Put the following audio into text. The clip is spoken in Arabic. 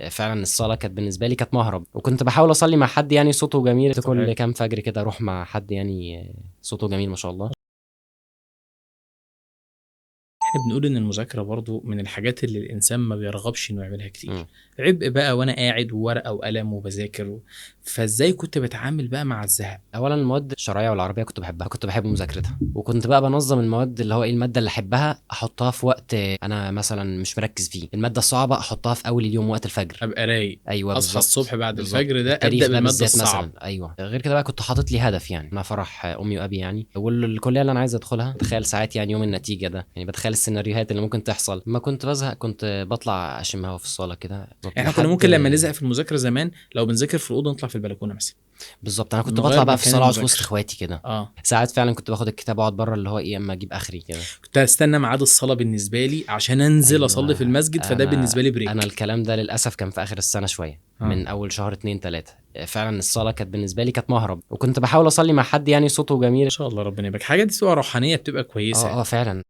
فعلا الصلاة كانت بالنسبة لي كانت مهرب، وكنت بحاول أصلي مع حد يعني صوته جميل كل صحيح. كام فجر كده أروح مع حد يعني صوته جميل ما شاء الله. احنا بنقول ان المذاكرة برضو من الحاجات اللي الانسان ما بيرغبش انه يعملها كتير. مم. عبء بقى وانا قاعد وورقة وقلم وبذاكر. فازاي كنت بتعامل بقى مع الزهق؟ اولا المواد الشرعيه والعربيه كنت بحبها، كنت بحب مذاكرتها، وكنت بقى بنظم المواد اللي هو ايه الماده اللي احبها احطها في وقت انا مثلا مش مركز فيه، الماده الصعبه احطها في اول اليوم وقت الفجر. ابقى رايق. ايوه اصحى بالظبط الصبح بعد بالظبط، الفجر ده ابدا التاريخ ده بالمادة بالذات الصعبة. مثلا. ايوه غير كده بقى كنت حاطط لي هدف، يعني انا فرح امي وابي يعني، والكليه اللي انا عايز ادخلها بتخيل ساعات يعني يوم النتيجه ده، يعني بتخيل السيناريوهات اللي ممكن تحصل. ما كنت بزهق كنت بطلع اشم هوا في الصاله كده احنا كنا لحد. ممكن لما نزهق في المذاكرة زمان لو بنذاكر في الأوضة نطلع في البلكونة مثلا. بالظبط انا كنت بطلع نغير بقى في مكان الصاله اقعد في وسط المذاكرة. اخواتي كده. اه. ساعات فعلا كنت باخد الكتاب واقعد بره اللي هو ايه اما اجيب اخري كده. كنت استنى ميعاد الصلاة بالنسبة لي عشان انزل اصلي في ايوه المسجد، فده انا بالنسبة لي انا بريك. الكلام ده للاسف كان في اخر السنه شويه، اه. من اول شهر اتنين تلاته. فعلا الصلاه كانت بالنسبه لي كانت مهرب، وكنت بحاول اصلي مع حد يعني صوته جميل. ان شاء الله ربنا يبارك. حاجات دي بتبقى روحانية، بتبقى كويسة. اه فعلا.